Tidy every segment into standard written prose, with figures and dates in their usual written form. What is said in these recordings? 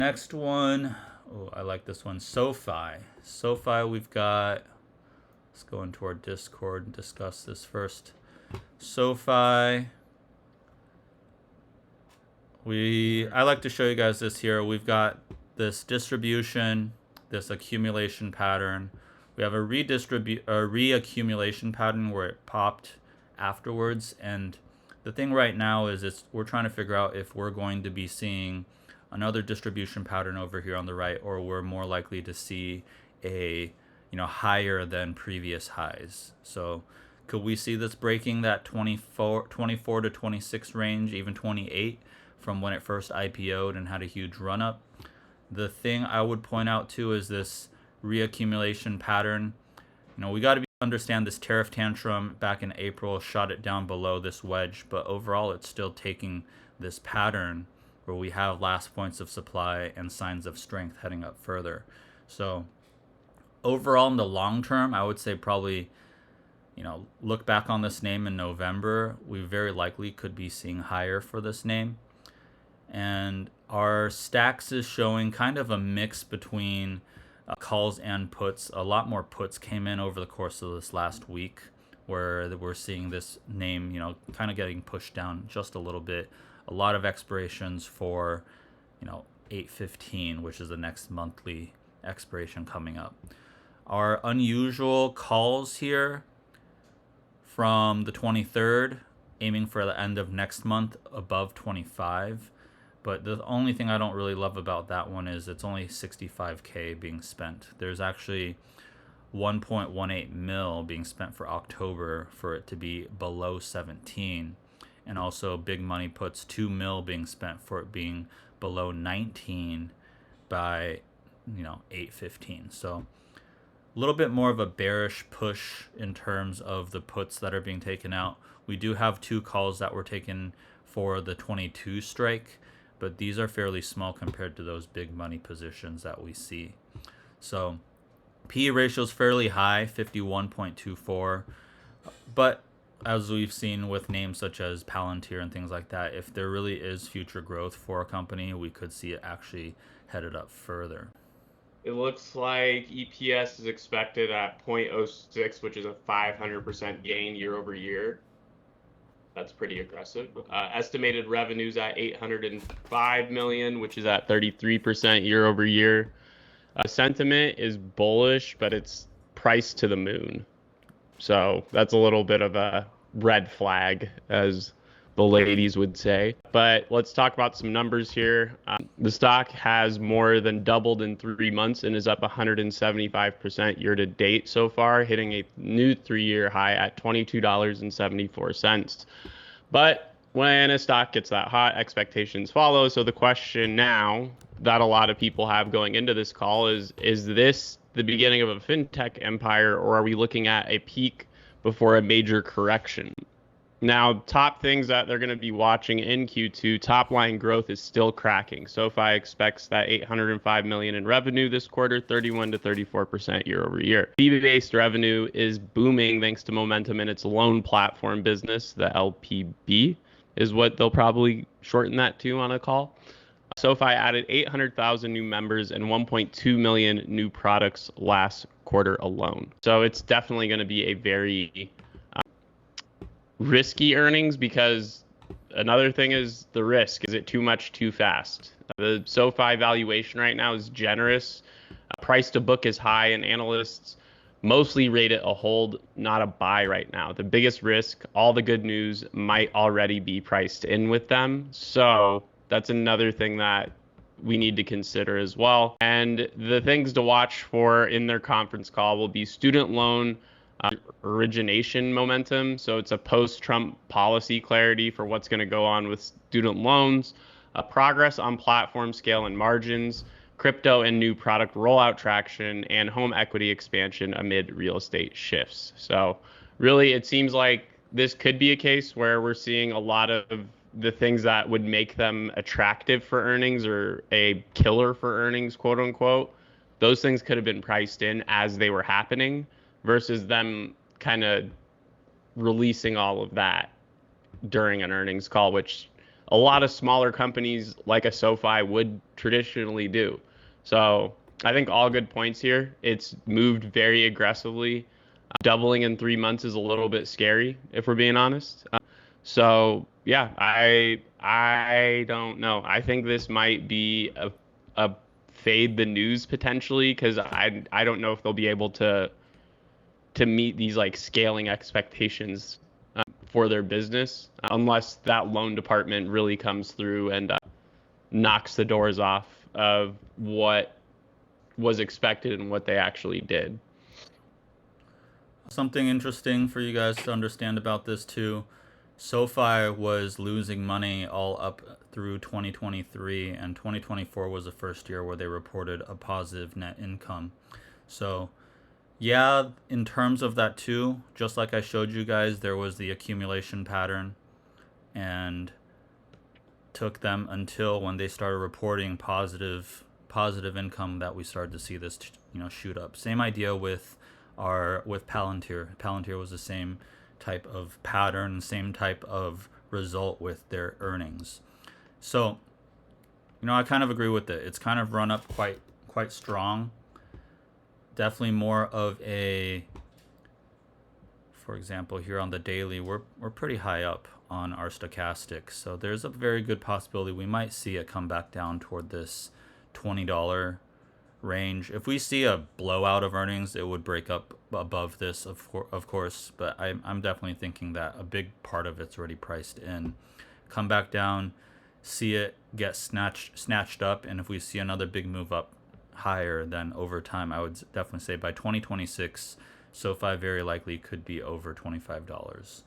Next one, oh, I like this one, SOFI. SOFI, we've got, let's go into our Discord and discuss this first. SOFI, I like to show you guys this here. We've got this distribution, this accumulation pattern. We have a reaccumulation pattern where it popped afterwards, and the thing right now is we're trying to figure out if we're going to be seeing another distribution pattern over here on the right, or we're more likely to see a higher than previous highs. So could we see this breaking that 24 to 26 range, even 28 from when it first IPO'd and had a huge run up? The thing I would point out too is this reaccumulation pattern. We got to understand this tariff tantrum back in April shot it down below this wedge, but overall it's still taking this pattern where we have last points of supply and signs of strength heading up further. So overall in the long term, I would say probably, look back on this name in November. We very likely could be seeing higher for this name. And our stacks is showing kind of a mix between calls and puts. A lot more puts came in over the course of this last week, where we're seeing this name, kind of getting pushed down just a little bit. A lot of expirations for, 8/15, which is the next monthly expiration coming up. Our unusual calls here from the 23rd, aiming for the end of next month above 25. But the only thing I don't really love about that one is it's only 65K being spent. There's actually 1.18 mil being spent for October for it to be below 17. And also big money puts 2 mil being spent for it being below 19 by 8/15. So a little bit more of a bearish push in terms of the puts that are being taken out. We do have 2 calls that were taken for the 22 strike, but these are fairly small compared to those big money positions that we see. So PE ratio is fairly high, 51.24, but as we've seen with names such as Palantir and things like that, if there really is future growth for a company, we could see it actually headed up further. It looks like EPS is expected at 0.06, which is a 500% gain year over year. That's pretty aggressive. Estimated revenues at 805 million, which is at 33% year over year. Sentiment is bullish, but it's priced to the moon. So that's a little bit of a red flag, as the ladies would say. But let's talk about some numbers here. The stock has more than doubled in 3 months and is up 175% year to date so far, hitting a new 3-year high at $22.74. But when a stock gets that hot, expectations follow. So the question now that a lot of people have going into this call is this the beginning of a fintech empire, or are we looking at a peak before a major correction? Now, top things that they're going to be watching in Q2, top line growth is still cracking. SoFi expects that 805 million in revenue this quarter, 31 to 34% year over year. Fee-based revenue is booming thanks to momentum in its loan platform business. The LPB is what they'll probably shorten that to on a call. SoFi added 800,000 new members and 1.2 million new products last quarter alone. So it's definitely going to be a very risky earnings, because another thing is the risk. Is it too much too fast? The SoFi valuation right now is generous. Price to book is high, and analysts mostly rate it a hold, not a buy right now. The biggest risk, all the good news might already be priced in with them. So that's another thing that we need to consider as well. And the things to watch for in their conference call will be student loan origination momentum. So it's a post-Trump policy clarity for what's going to go on with student loans, progress on platform scale and margins, crypto and new product rollout traction, and home equity expansion amid real estate shifts. So really, it seems like this could be a case where we're seeing a lot of the things that would make them attractive for earnings, or a killer for earnings, quote unquote. Those things could have been priced in as they were happening, versus them kind of releasing all of that during an earnings call, which a lot of smaller companies like a SoFi would traditionally do. So I think all good points here. It's moved very aggressively. Doubling in 3 months is a little bit scary, if we're being honest. So yeah, I don't know. I think this might be a fade the news potentially because I don't know if they'll be able to meet these like scaling expectations for their business unless that loan department really comes through and knocks the doors off of what was expected and what they actually did. Something interesting for you guys to understand about this too. SoFi was losing money all up through 2023, and 2024 was the first year where they reported a positive net income. So, yeah, in terms of that too, just like I showed you guys, there was the accumulation pattern, and took them until when they started reporting positive income that we started to see this shoot up. Same idea with Palantir. Palantir was the same type of pattern, same type of result with their earnings. So, I kind of agree with it. It's kind of run up quite strong. Definitely more of a, for example, here on the daily, we're pretty high up on our stochastic. So there's a very good possibility we might see it come back down toward this $20 range. If we see a blowout of earnings, it would break up above this, of course. But I'm definitely thinking that a big part of it's already priced in. Come back down, see it get snatched up, and if we see another big move up higher, then over time, I would definitely say by 2026, SoFi very likely could be over $25.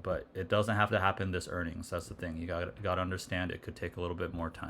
But it doesn't have to happen this earnings. That's the thing. You got to understand it could take a little bit more time.